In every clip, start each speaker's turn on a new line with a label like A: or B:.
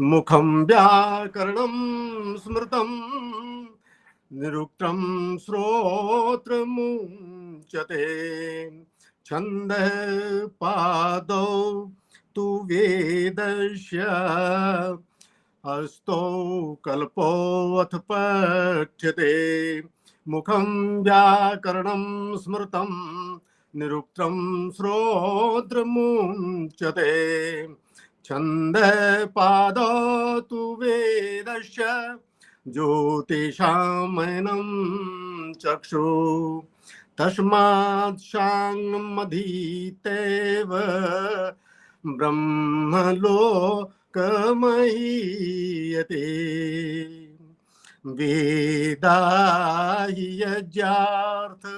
A: मुखं व्याकरणं स्मृतं निरुक्तं श्रोत्रमुच्यते छन्दः पादौ तु वेदस्य हस्तौ कल्पोऽथ पठ्यते मुखं व्याकरणं स्मृतं निरुक्तं श्रोत्रमुच्यते छन्दः पादौ तु वेदस्य ज्योतिषामयनं चक्षुः तस्मात् साङ्गमधीतेव ब्रह्मलोकमहीयते वेदा हि यज्ञार्थमविप्रवृत्ता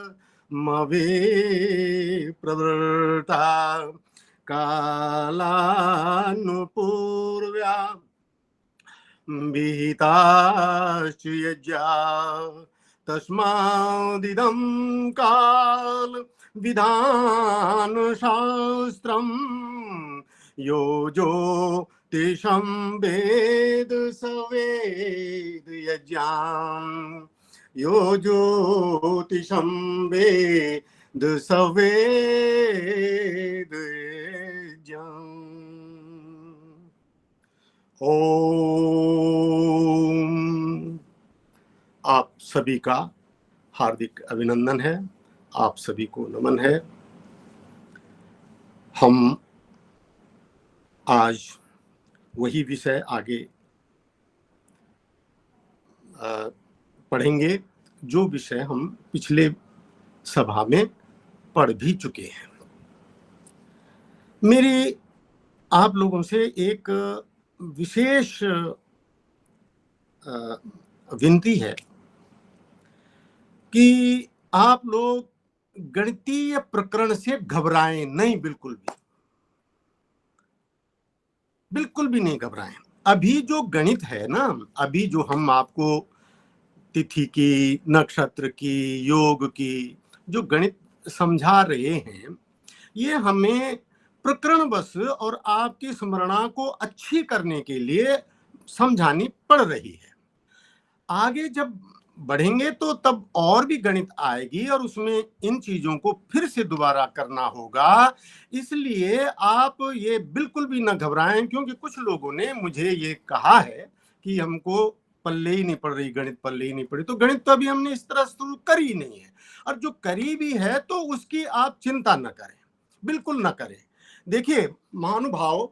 A: कालानुपूर्व्या विहिताश्च यज्ञा तस्मादिदं काल विधान शास्त्रं यो ज्योतिषं वेद स वेद यज्ञां यो ज्योतिषं वेद स वेद यज्ञां। ओम। आप सभी का हार्दिक अभिनंदन है, आप सभी को नमन है। हम आज वही विषय आगे पढ़ेंगे जो विषय हम पिछले सभा में पढ़ भी चुके हैं। मेरी आप लोगों से एक विशेष विनती है कि आप लोग गणितीय प्रकरण से घबराएं नहीं, बिल्कुल भी नहीं घबराएं। अभी जो गणित है ना, अभी जो हम आपको तिथि की, नक्षत्र की, योग की जो गणित समझा रहे हैं, ये हमें प्रकरणवश और आपकी स्मरणा को अच्छी करने के लिए समझानी पड़ रही है। आगे जब बढ़ेंगे तो तब और भी गणित आएगी और उसमें इन चीजों को फिर से दोबारा करना होगा। इसलिए आप ये बिल्कुल भी न घबराएं, क्योंकि कुछ लोगों ने मुझे ये कहा है कि हमको पल्ले ही नहीं पड़ रही, गणित पल्ले ही नहीं पड़ी। तो गणित तो अभी हमने इस तरह शुरू करी ही नहीं है, और जो करी भी है तो उसकी आप चिंता न करें, बिल्कुल न करें। देखिए महानुभाव,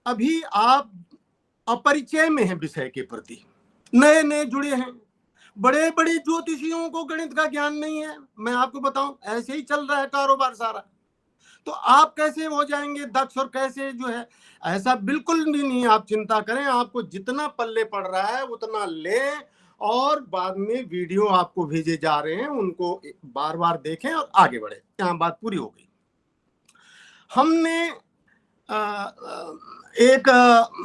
A: अभी आप अपरिचय में हैं विषय के प्रति, नए नए जुड़े हैं। बड़े बड़े ज्योतिषियों को गणित का ज्ञान नहीं है। मैं आपको बताऊं, ऐसे ही चल रहा है कारोबार सारा। तो आप कैसे हो जाएंगे दक्ष और कैसे जो है, ऐसा बिल्कुल भी नहीं। आप चिंता करें, आपको जितना पल्ले पड़ रहा है उतना लें, और बाद में वीडियो आपको भेजे जा रहे हैं, उनको बार बार देखें और आगे बढ़े। यहाँ बात पूरी हो गई। हमने एक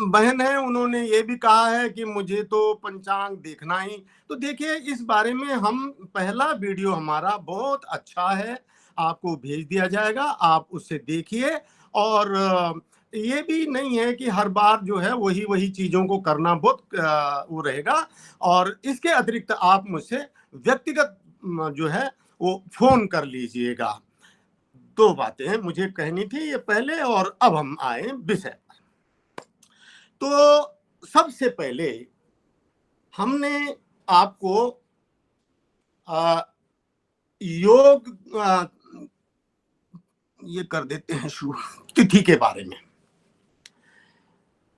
A: बहन है, उन्होंने ये भी कहा है कि मुझे तो पंचांग देखना ही। तो देखिए, इस बारे में हम पहला वीडियो हमारा बहुत अच्छा है, आपको भेज दिया जाएगा, आप उससे देखिए। और ये भी नहीं है कि हर बार जो है वही चीजों को करना बहुत वो रहेगा। और इसके अतिरिक्त आप मुझसे व्यक्तिगत जो है वो फोन कर लीजिएगा। दो बातें मुझे कहनी थी ये पहले, और अब हम आए विषय पर। तो सबसे पहले हमने आपको योग ये कर देते हैं शुरू, तिथि के बारे में।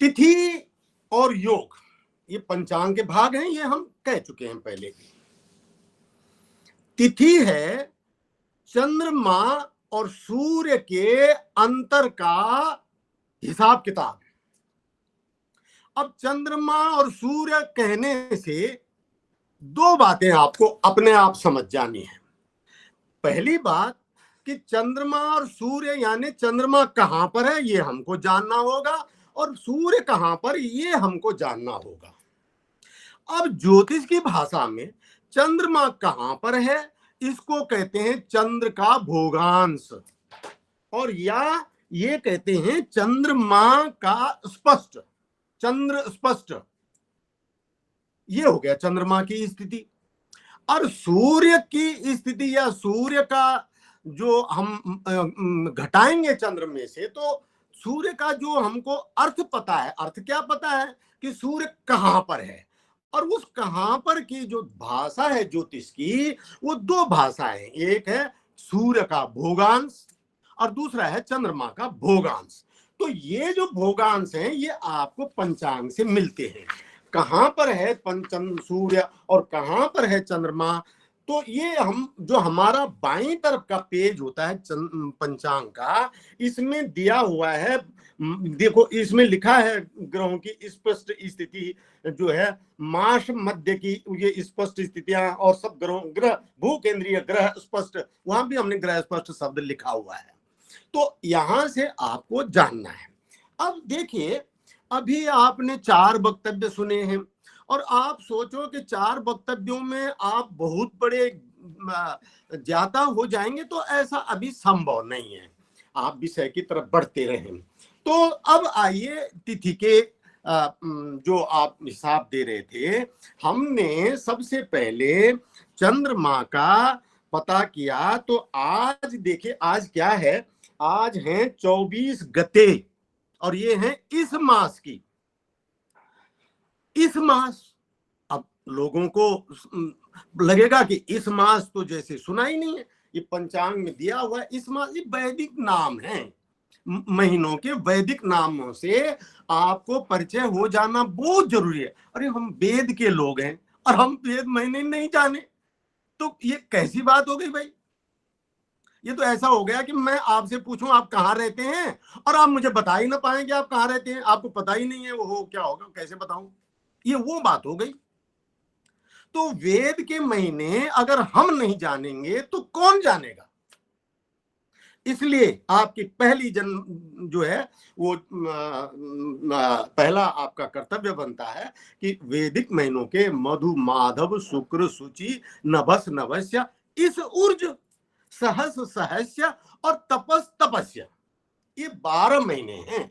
A: तिथि और योग ये पंचांग के भाग हैं, ये हम कह चुके हैं पहले भी। तिथि है चंद्रमा और सूर्य के अंतर का हिसाब किताब। अब चंद्रमा और सूर्य कहने से दो बातें आपको अपने आप समझ जानी है। पहली बात कि चंद्रमा और सूर्य यानी चंद्रमा कहां पर है ये हमको जानना होगा, और सूर्य कहां पर ये हमको जानना होगा। अब ज्योतिष की भाषा में चंद्रमा कहां पर है इसको कहते हैं चंद्र का भोगांश, और या ये कहते हैं चंद्रमा का स्पष्ट, चंद्र स्पष्ट, ये हो गया चंद्रमा की स्थिति। और सूर्य की स्थिति या सूर्य का जो हम घटाएंगे चंद्र में से, तो सूर्य का जो हमको अर्थ पता है, अर्थ क्या पता है कि सूर्य कहां पर है, और उस कहां पर की जो भाषा है ज्योतिष की, वो दो भाषा है, एक है सूर्य का भोगांश और दूसरा है चंद्रमा का भोगांश। तो ये जो भोगांश है ये आपको पंचांग से मिलते हैं, कहां पर है पंचम सूर्य और कहां पर है चंद्रमा। तो ये हम जो हमारा बाईं तरफ का पेज होता है पंचांग का, इसमें दिया हुआ है, देखो इसमें लिखा है ग्रहों की स्पष्ट स्थिति जो है, मास मध्य की ये स्पष्ट स्थितियां, और सब ग्रहों ग्रह भू केंद्रीय ग्रह स्पष्ट, वहां भी हमने ग्रह स्पष्ट शब्द लिखा हुआ है। तो यहां से आपको जानना है। अब देखिए, अभी आपने 4 वक्तव्य सुने हैं, और आप सोचो कि 4 वक्तव्यों में आप बहुत बड़े ज्ञाता हो जाएंगे, तो ऐसा अभी संभव नहीं है, आप विषय की तरफ बढ़ते रहें। तो अब आइए तिथि के जो आप हिसाब दे रहे थे, हमने सबसे पहले चंद्रमा का पता किया। तो आज देखिए, आज क्या है, आज है 24 गते, और ये है इस मास की, इस मास। अब लोगों को लगेगा कि इस मास तो जैसे सुना ही नहीं है, ये पंचांग में दिया हुआ है इस मास, ये वैदिक नाम है, महीनों के वैदिक नामों से आपको परिचय हो जाना बहुत जरूरी है। अरे हम वेद के लोग हैं और हम वेद महीने नहीं जाने, तो ये कैसी बात हो गई भाई। ये तो ऐसा हो गया कि मैं आपसे पूछूं आप कहाँ रहते हैं, और आप मुझे बता ही ना पाए कि आप कहाँ रहते हैं, आपको पता ही नहीं है, वो हो क्या होगा, कैसे बताऊं, ये वो बात हो गई। तो वेद के महीने अगर हम नहीं जानेंगे तो कौन जानेगा। इसलिए आपकी पहली जन्म जो है वो पहला आपका कर्तव्य बनता है कि वैदिक महीनों के मधु माधव शुक्र शुचि नभस नभस्य इस ऊर्ज सहस सहस्य और तपस तपस्या, ये 12 महीने हैं।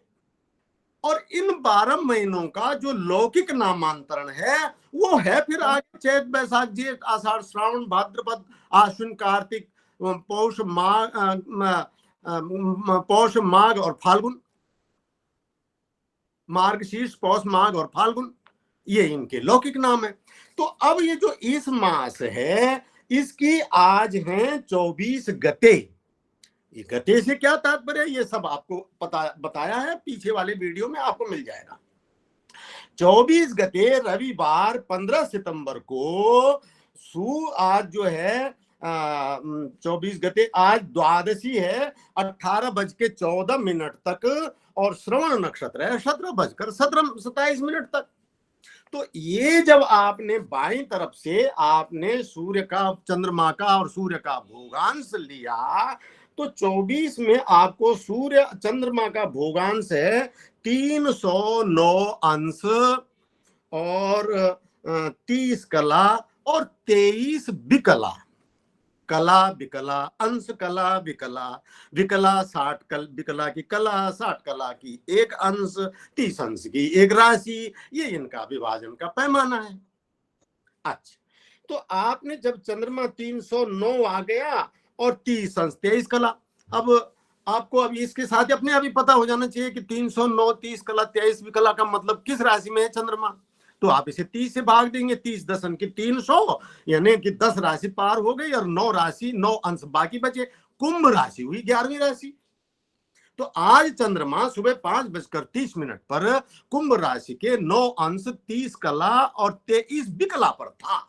A: और इन 12 महीनों का जो लौकिक नामांतरण है वो है फिर आगे चैत बैसाख जेठ आषाढ़ श्रावण भाद्रपद आश्विन कार्तिक पौष माघ और फाल्गुन, मार्गशीर्ष पौष माघ और फाल्गुन, ये इनके लौकिक नाम है। तो अब ये जो इस मास है इसकी आज है 24 गते। ये गते से क्या तात्पर्य है ये सब आपको बताया है, पीछे वाले वीडियो में आपको मिल जाएगा। 24 गते रविवार 15 सितंबर को आज जो है 24 गते आज द्वादशी है 18:14 तक, और श्रवण नक्षत्र है 17:27 तक। तो ये जब आपने बाईं तरफ से आपने सूर्य का चंद्रमा का और सूर्य का भोगांश लिया, तो 24 में आपको सूर्य चंद्रमा का भोगांश है 309 अंश और 30 कला और 23 विकला, कला विकला अंश कला विकला, विकला 60 विकला की कला 60 कला की एक अंश 30 अंश की एक राशि, ये इनका विभाजन का पैमाना है। अच्छा, तो आपने जब चंद्रमा 309 आ गया और 30 अंश 23 कला, अब आपको अभी इसके साथ अपने अभी पता हो जाना चाहिए कि 309 30 कला 23 विकला का मतलब किस राशि में है चंद्रमा। तो आप इसे 30 से भाग देंगे, 30 10 की 300, यानी कि 10 राशि पार हो गई और 9 राशि 9 अंश बाकी बचे, कुंभ राशि हुई 11वीं राशि। तो आज चंद्रमा सुबह 5:30 पर कुंभ राशि के 9 अंश 30 कला और 23 विकला पर था।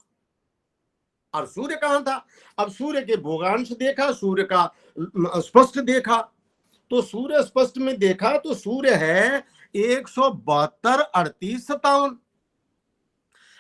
A: और सूर्य कहां था, अब सूर्य के भोगांश देखा, सूर्य का स्पष्ट देखा, तो सूर्य स्पष्ट में देखा तो सूर्य है 172 38 57।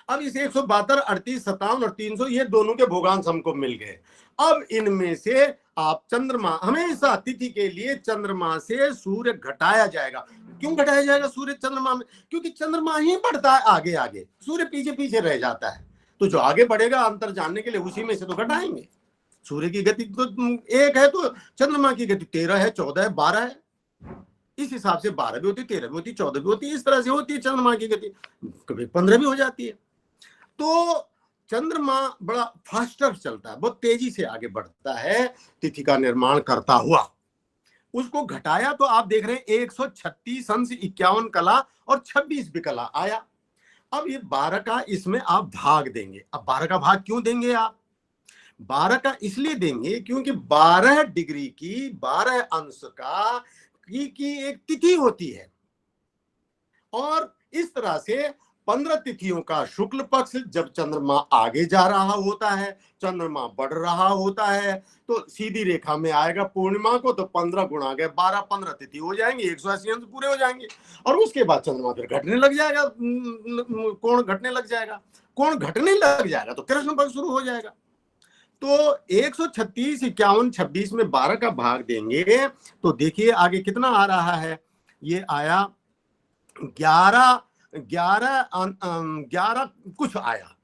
A: अब इस 172 38 57 और 300 ये दोनों के भोगांश हमको मिल गए। अब इनमें से आप चंद्रमा, हमेशा तिथि के लिए चंद्रमा से सूर्य घटाया जाएगा। क्यों घटाया जाएगा सूर्य चंद्रमा में, क्योंकि चंद्रमा ही बढ़ता है आगे आगे, सूर्य पीछे पीछे रह जाता है, तो जो आगे बढ़ेगा अंतर जानने के लिए उसी में से तो घटाएंगे। सूर्य की गति तो 1 है, तो चंद्रमा की गति 13 है 14 है 12 है। इस हिसाब से 12 भी होती, 13 भी होती, 14 भी होती, इस तरह से होती है चंद्रमा की गति, कभी 15 भी हो जाती है। तो चंद्रमा बड़ा फास्टर चलता है, बहुत तेजी से आगे बढ़ता है तिथि का निर्माण करता हुआ। उसको घटाया तो आप देख रहे हैं 136 अंश 51 कला और 26 विकला आया। अब ये 12 का इसमें आप भाग देंगे। अब 12 का भाग क्यों देंगे आप? 12 का इसलिए देंगे क्योंकि 12 डिग्री की 12 अंश का की एक तिथि होती है, और इस तरह से 15 तिथियों का शुक्ल पक्ष जब चंद्रमा आगे जा रहा होता है, चंद्रमा बढ़ रहा होता है, तो सीधी रेखा में आएगा पूर्णिमा को, तो 15 गुणा गए 12, 15 तिथि हो जाएंगे, 180 अंश पूरे हो जाएंगे। और उसके बाद चंद्रमा फिर घटने लग जाएगा, कोण घटने लग जाएगा, कोण घटने लग जाएगा तो कृष्ण पक्ष शुरू हो जाएगा। तो 136, 51, 26 में 12 का भाग देंगे तो देखिए आगे कितना आ रहा है। ये आया 11 कुछ आया।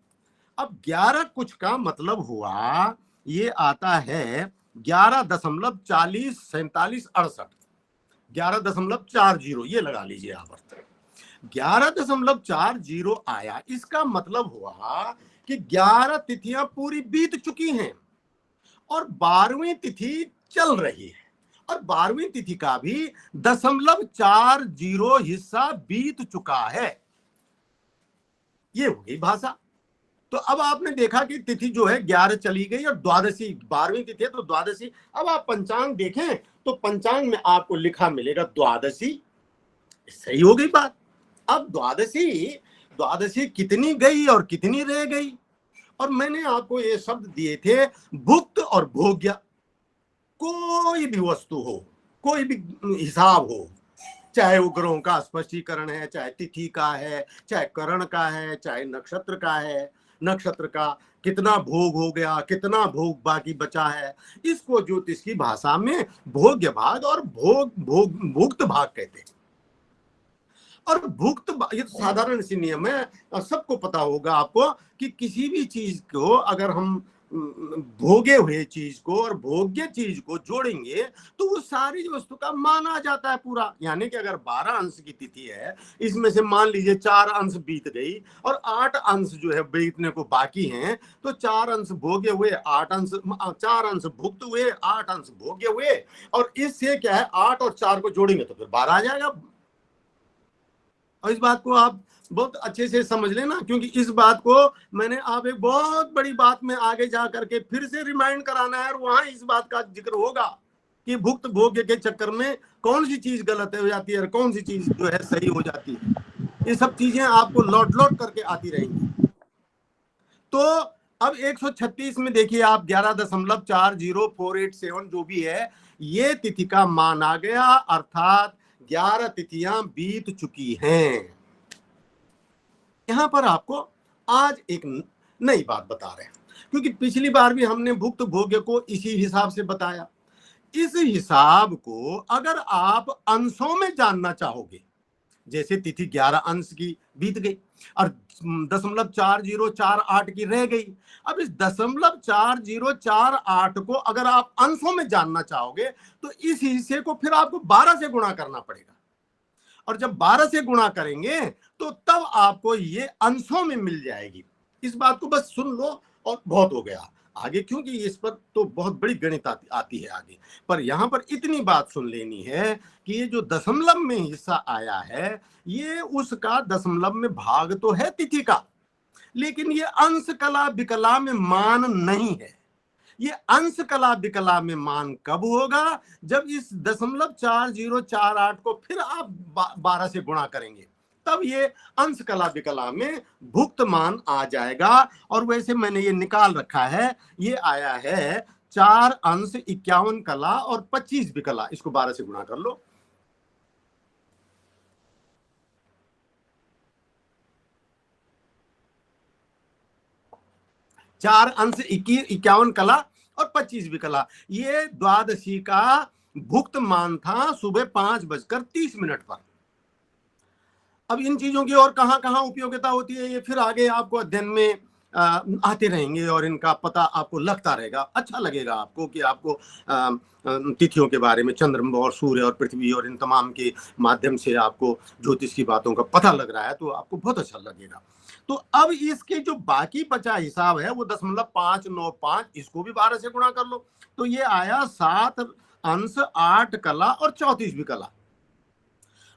A: अब 11 कुछ का मतलब हुआ ये आता है 11.404768, 11.40 ये लगा लीजिए आप। 11.40 आया, इसका मतलब हुआ कि 11 तिथियां पूरी बीत चुकी हैं और 12वीं तिथि चल रही है, और 12वीं तिथि का भी 0.40 हिस्सा बीत चुका है। ये हो गई भाषा। तो अब आपने देखा कि तिथि जो है 11 चली गई और द्वादशी 12वीं तिथि है तो द्वादशी। अब आप पंचांग देखें तो पंचांग में आपको लिखा मिलेगा द्वादशी। सही हो गई बात। अब द्वादशी कितनी गई और कितनी रह गई, और मैंने आपको ये शब्द दिए थे भुक्त और भोग्य। कोई भी वस्तु हो, कोई भी हिसाब हो, चाहे वो ग्रहों का स्पष्टीकरण है, चाहे तिथि का है, चाहे करण का है, चाहे नक्षत्र का है, नक्षत्र का कितना भोग हो गया, कितना भोग बाकी बचा है, इसको ज्योतिष की भाषा में भोग्य भाग और भुक्त भाग कहते हैं। और भुक्त, ये तो साधारण सी नियम है, सबको पता होगा आपको कि किसी भी चीज को अगर हम भोगे हुए चीज को और भोग्य चीज को जोड़ेंगे तो वो सारी वस्तु का मान आ जाता है पूरा। यानी कि अगर 12 अंश की तिथि है, इसमें से मान लीजिए 4 अंश बीत गई और 8 अंश जो है बीतने को बाकी हैं, तो 4 अंश भोगे हुए, 8 अंश, 4 अंश भुक्त हुए, 8 अंश भोगे हुए, और इससे क्या है 8 और 4 को जोड़ेंगे तो फिर 12 आ जाएगा। और इस बात को आप बहुत अच्छे से समझ लेना, क्योंकि इस बात को मैंने आप एक बहुत बड़ी बात में आगे जा करके फिर से रिमाइंड कराना है, और वहां इस बात का जिक्र होगा कि भुक्त भोग्य के चक्कर में कौन सी चीज गलत हो जाती है और कौन सी चीज जो है सही हो जाती है। ये सब चीजें आपको लौट लौट करके आती रहेंगी। तो अब 136 में देखिए आप 11.40487 जो भी है, ये तिथि का मान आ गया, अर्थात 11 तिथियां बीत चुकी हैं। यहां पर आपको आज एक नई बात बता रहे हैं, क्योंकि पिछली बार भी हमने भुक्त भोग्य को इसी हिसाब से बताया। इस हिसाब को अगर आप अंशों में जानना चाहोगे, जैसे तिथि 11 अंश की बीत गई और 0.4048 की रह गई, अब इस 0.4048 को अगर आप अंशों में जानना चाहोगे तो इस हिस्से को फिर आपको 12 से गुणा करना पड़ेगा, और जब 12 से गुणा करेंगे तो तब आपको ये अंशों में मिल जाएगी। इस बात को बस सुन लो और बहुत हो गया आगे, क्योंकि इस पर तो बहुत बड़ी गणित आती है आगे, पर यहां पर इतनी बात सुन लेनी है कि ये जो दशमलव में हिस्सा आया है, ये उसका दशमलव में भाग तो है तिथि का, लेकिन ये अंश कला विकला में मान नहीं है। ये अंश कला विकला में मान कब होगा? जब इस 0.4048 को फिर आप 12 से गुणा करेंगे, तब ये अंश कला विकला में भुक्त मान आ जाएगा। और वैसे मैंने ये निकाल रखा है, ये आया है 4 अंश 51 कला और 25 विकला, इसको 12 से गुणा कर लो। चार अंश 51 कला और 25 विकला, ये द्वादशी का भुक्त मान था सुबह 5:30 पर। अब इन चीजों की और कहां कहां उपयोगिता होती है, ये फिर आगे आपको अध्ययन में आते रहेंगे और इनका पता आपको लगता रहेगा। अच्छा लगेगा आपको कि आपको तिथियों के बारे में, चंद्रमा और सूर्य और पृथ्वी और इन तमाम के माध्यम से आपको ज्योतिष की बातों का पता लग रहा है, तो आपको बहुत अच्छा लगेगा। तो अब इसके जो बाकी बचा हिसाब है वो 10.595, इसको भी 12 से गुणा कर लो, तो ये आया 7 अंश 8 कला और 34वीं कला।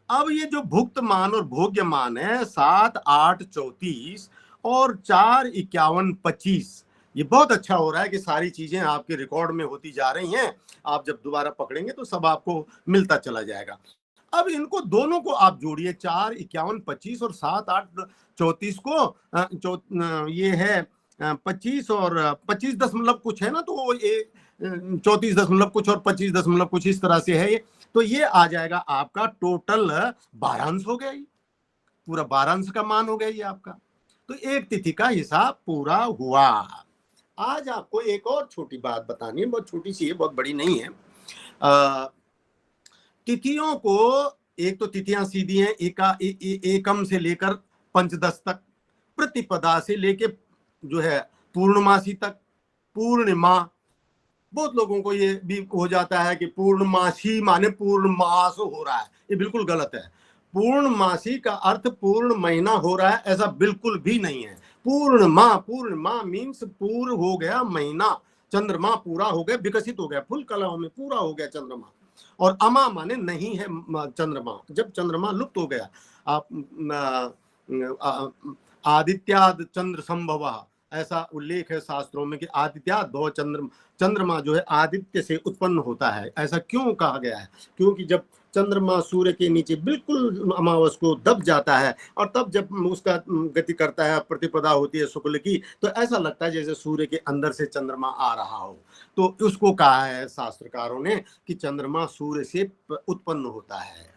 A: अब ये जो भुक्त मान और भोग्य मान है 7 8 34 और 4 51 25, ये बहुत अच्छा हो रहा है कि सारी चीजें आपके रिकॉर्ड में होती जा रही हैं। आप जब दोबारा पकड़ेंगे तो सब आपको मिलता चला जाएगा। अब इनको दोनों को आप जोड़िए, 4 51 25 और 7 8 34 को ये है 25 और 25 दशमलव कुछ है ना, तो वो ये 34 दशमलव कुछ और 25 दशमलव कुछ इस तरह से है ये। तो ये आ जाएगा आपका टोटल 12 हो गया, ये पूरा 12 का मान हो गया ये आपका। तो एक तिथि का हिसाब पूरा हुआ। आज आपको एक और छोटी बात बतानी है, बहुत छोटी सी है, बहुत बड़ी नहीं है। तिथियों को, एक तो तिथियां सीधी हैं, एकम से लेकर पंचदश तक, प्रतिपदा से लेके जो है पूर्णमासी तक, पूर्णिमा। बहुत लोगों को ये भी हो जाता है कि पूर्णमासी माने पूर्ण मास हो रहा है, ये बिल्कुल गलत है। पूर्णमासी का अर्थ पूर्ण महीना हो रहा है, ऐसा बिल्कुल भी नहीं है। पूर्णमा मीन्स पूर्ण हो गया महीना, चंद्रमा पूरा हो गया, विकसित हो गया, फुल कलाओं में पूरा हो गया चंद्रमा। और अमा माने नहीं है चंद्रमा, जब चंद्रमा लुप्त हो गया। आप आदित्याद चंद्र संभव, ऐसा उल्लेख है शास्त्रों में कि आदित्याद भव चंद्रमा जो है आदित्य से उत्पन्न होता है। ऐसा क्यों कहा गया है? क्योंकि जब चंद्रमा सूर्य के नीचे बिल्कुल अमावस को दब जाता है और तब जब उसका गति करता है, प्रतिपदा होती है शुक्ल की, तो ऐसा लगता है जैसे सूर्य के अंदर से चंद्रमा आ रहा हो। तो उसको कहा है शास्त्रकारों ने कि चंद्रमा सूर्य से उत्पन्न होता है।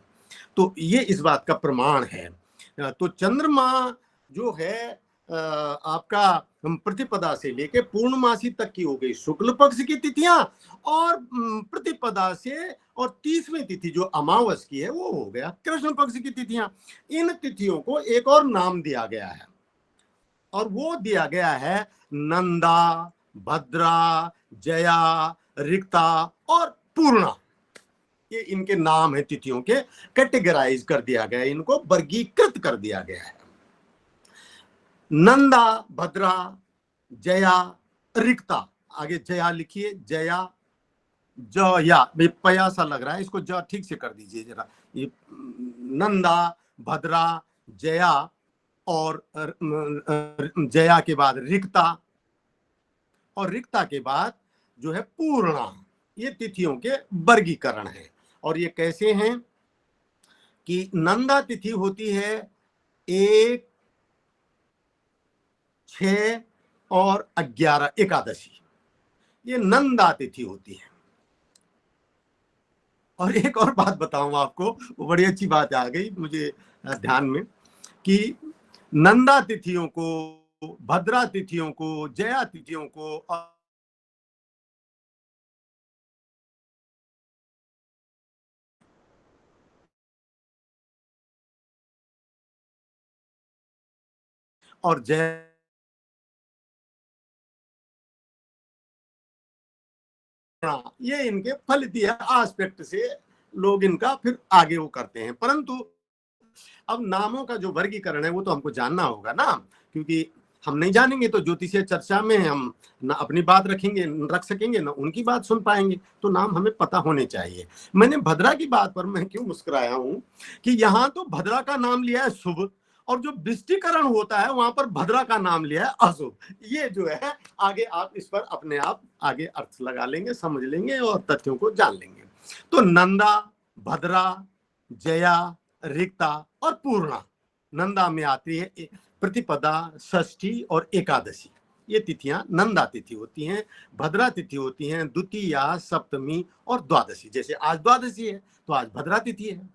A: तो ये इस बात का प्रमाण है। तो चंद्रमा जो है आपका प्रतिपदा से लेके पूर्णमासी तक की हो गई शुक्ल पक्ष की तिथियां, और प्रतिपदा से और 30वीं तिथि जो अमावस की है वो हो गया कृष्ण पक्ष की तिथियां। इन तिथियों को एक और नाम दिया गया है, और वो दिया गया है नंदा, भद्रा, जया, रिक्ता और पूर्णा। ये इनके नाम है तिथियों के, कैटेगराइज कर दिया गया है, इनको वर्गीकृत कर दिया गया है। नंदा, भद्रा, जया, रिक्ता, आगे जया लिखिए, जया, जया, पया सा लग रहा है, इसको ज ठीक से कर दीजिए जरा। ये नंदा, भद्रा, जया और जया के बाद रिक्ता, और रिक्ता के बाद जो है पूर्णा। ये तिथियों के वर्गीकरण है। और ये कैसे हैं कि नंदा तिथि होती है 1, 6 और 11 एकादशी, ये नंदा तिथि होती है। और एक और बात बताऊं आपको, वो बड़ी अच्छी बात आ गई मुझे ध्यान में, कि नंदा तिथियों को, भद्रा तिथियों को, जया तिथियों को और जय, ये इनके फलितीय एस्पेक्ट से लोग इनका फिर आगे वो करते हैं। परंतु अब नामों का जो वर्गीकरण है वो तो हमको जानना होगा ना, क्योंकि हम नहीं जानेंगे तो ज्योतिषीय चर्चा में हम ना अपनी बात रख सकेंगे, ना उनकी बात सुन पाएंगे। तो नाम हमें पता होने चाहिए। मैंने भद्रा की बात पर मैं क्यों मुस्कुराया हूं कि यहाँ तो भद्रा का नाम लिया है शुभ, और जो विष्टिकरण होता है वहां पर भद्रा का नाम लिया है अशुभ। ये जो है आगे आप इस पर अपने आप आगे अर्थ लगा लेंगे, समझ लेंगे और तथ्यों को जान लेंगे। तो नंदा, भद्रा, जया, रिक्ता और पूर्णा, नंदा में आती है प्रतिपदा, षष्ठी और एकादशी। ये तिथियां नंदा तिथि होती हैं। भद्रा तिथि होती हैं द्वितीया, सप्तमी और द्वादशी। जैसे आज द्वादशी है तो आज भद्रा तिथि है,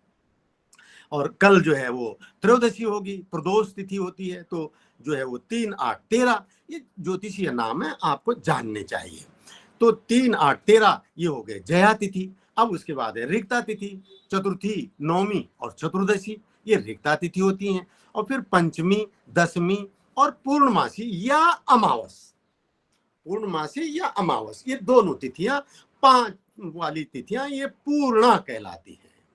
A: और कल जो है वो त्रयोदशी होगी, प्रदोष तिथि होती है। तो जो है वो 3 8 13, ये ज्योतिषीय नाम है, आपको जानने चाहिए। तो 3 8 13 ये हो गए जया तिथि। अब उसके बाद है रिक्ता तिथि, चतुर्थी, नौमी और चतुर्दशी, ये रिक्ता तिथि होती हैं। और फिर पंचमी, दसवीं और पूर्णमासी या अमावस, पूर्णमासी या अमावस, ये दोनों तिथियां, 5 वाली तिथियां ये पूर्णा कहलाती हैं।